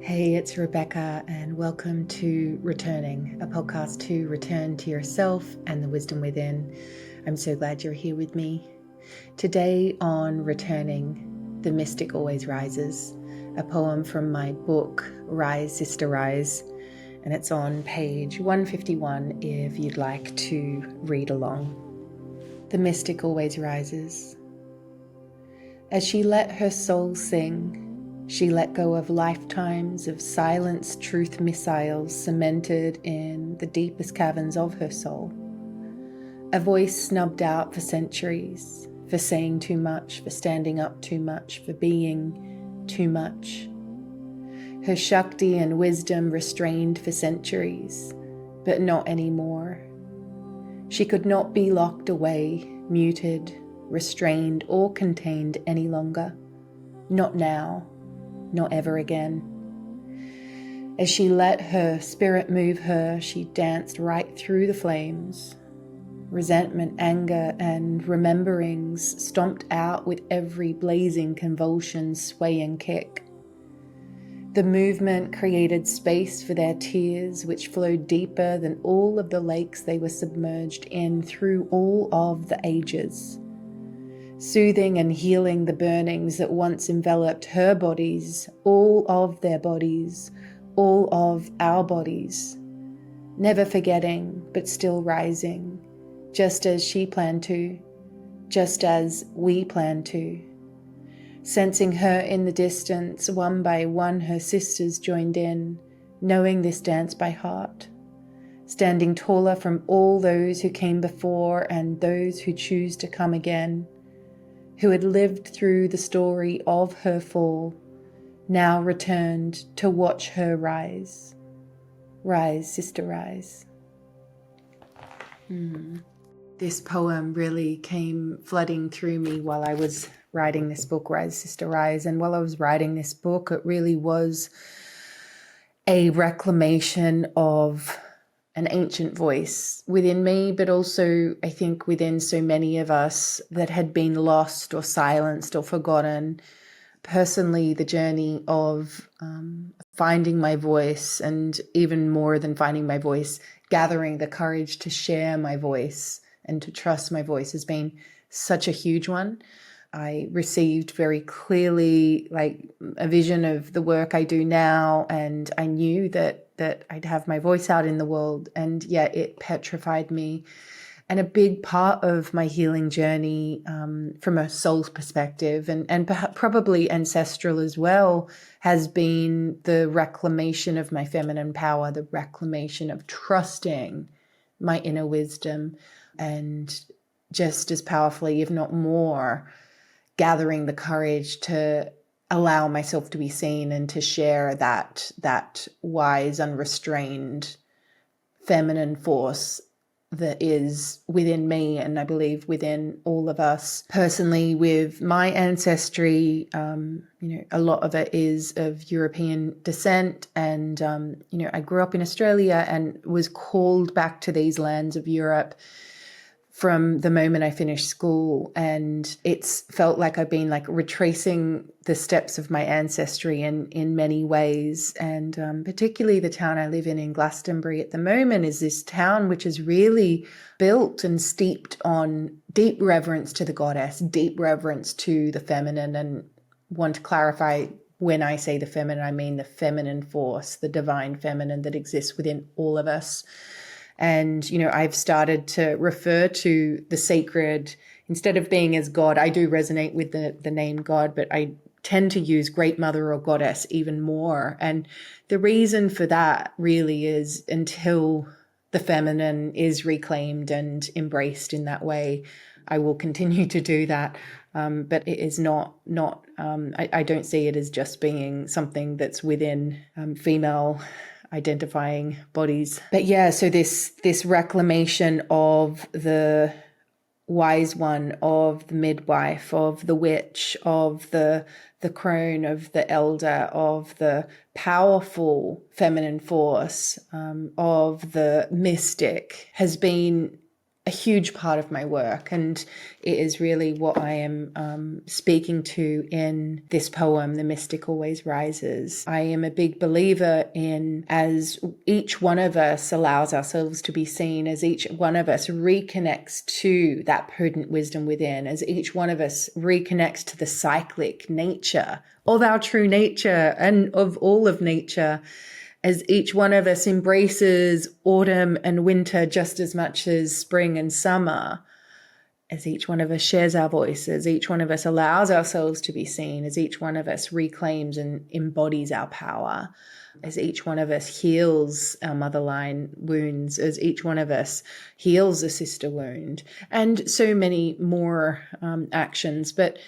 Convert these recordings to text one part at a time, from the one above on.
Hey, it's Rebecca, and welcome to Returning, a podcast to return to yourself and the wisdom within. I'm so glad you're here with me. Today on Returning, The Mystic Always Rises, a poem from my book, Rise, Sister Rise, and it's on page 151 if you'd like to read along. The mystic always rises. As she let her soul sing, she let go of lifetimes of silenced truth missiles cemented in the deepest caverns of her soul. A voice snubbed out for centuries, for saying too much, for standing up too much, for being too much. Her Shakti and wisdom restrained for centuries, but not anymore. She could not be locked away, muted, restrained, or contained any longer. Not now. Not ever again. As she let her spirit move her, she danced right through the flames. Resentment, anger, and rememberings stomped out with every blazing convulsion, sway, and kick. The movement created space for their tears, which flowed deeper than all of the lakes they were submerged in through all of the ages. Soothing and healing the burnings that once enveloped her bodies, all of their bodies, all of our bodies. Never forgetting, but still rising, just as she planned to, just as we planned to. Sensing her in the distance, one by one her sisters joined in, knowing this dance by heart. Standing taller from all those who came before and those who choose to come again, who had lived through the story of her fall, now returned to watch her rise. Rise, sister, rise. This poem really came flooding through me while I was writing this book, Rise, Sister, Rise. And while I was writing this book, it really was a reclamation of an ancient voice within me, but also I think within so many of us that had been lost or silenced or forgotten. Personally, the journey of finding my voice, and even more than finding my voice, gathering the courage to share my voice and to trust my voice has been such a huge one. I received very clearly like a vision of the work I do now, and I knew that I'd have my voice out in the world, and yet it petrified me. And a big part of my healing journey from a soul's perspective, and probably ancestral as well, has been the reclamation of my feminine power, the reclamation of trusting my inner wisdom, and just as powerfully, if not more, gathering the courage to allow myself to be seen and to share that wise, unrestrained feminine force that is within me, and I believe within all of us. Personally, with my ancestry, a lot of it is of European descent, and I grew up in Australia and was called back to these lands of Europe from the moment I finished school, and it's felt like I've been like retracing the steps of my ancestry in many ways. And particularly the town I live in Glastonbury at the moment is this town which is really built and steeped on deep reverence to the goddess, deep reverence to the feminine. And want to clarify, when I say the feminine, I mean the feminine force, the divine feminine that exists within all of us. And, I've started to refer to the sacred, instead of being as God. I do resonate with the name God, but I tend to use Great Mother or Goddess even more. And the reason for that really is until the feminine is reclaimed and embraced in that way, I will continue to do that. But it is not. I don't see it as just being something that's within female identifying bodies. But yeah, so this reclamation of the wise one, of the midwife, of the witch, of the crone, of the elder, of the powerful feminine force, of the mystic, has been a huge part of my work, and it is really what I am speaking to in this poem, The Mystic Always Rises. I am a big believer in, as each one of us allows ourselves to be seen, as each one of us reconnects to that prudent wisdom within, as each one of us reconnects to the cyclic nature of our true nature and of all of nature, as each one of us embraces autumn and winter just as much as spring and summer, as each one of us shares our voices, each one of us allows ourselves to be seen, as each one of us reclaims and embodies our power, as each one of us heals our motherline wounds, as each one of us heals a sister wound, and so many more actions. But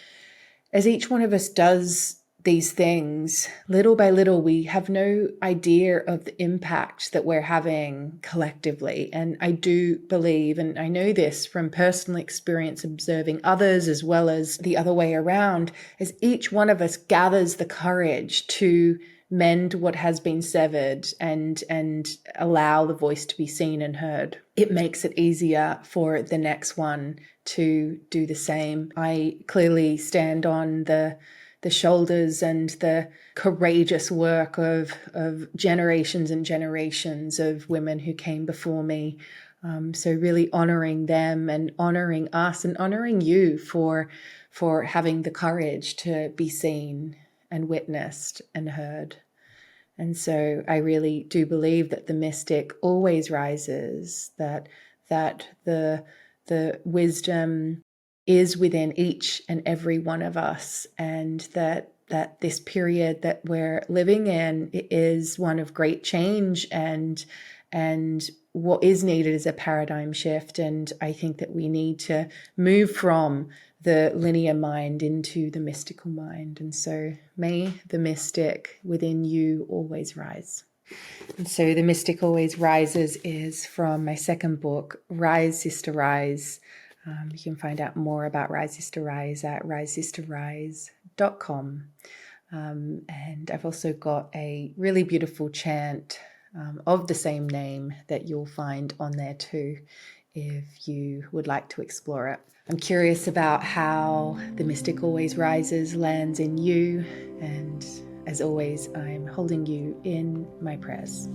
as each one of us does these things, little by little, we have no idea of the impact that we're having collectively. And I do believe, and I know this from personal experience observing others as well as the other way around, as each one of us gathers the courage to mend what has been severed and allow the voice to be seen and heard, it makes it easier for the next one to do the same. I clearly stand on the shoulders and the courageous work of generations and generations of women who came before me. So really honoring them and honoring us and honoring you for having the courage to be seen and witnessed and heard. And so I really do believe that the mystic always rises, that the wisdom is within each and every one of us, and that this period that we're living in is one of great change, and what is needed is a paradigm shift. And I think that we need to move from the linear mind into the mystical mind. And so may the mystic within you always rise. And so The Mystic Always Rises is from my second book, Rise, Sister, Rise. You can find out more about Rise, Sister, Rise at risesisterrise.com. And I've also got a really beautiful chant of the same name that you'll find on there too, if you would like to explore it. I'm curious about how The Mystic Always Rises lands in you, and as always, I'm holding you in my prayers.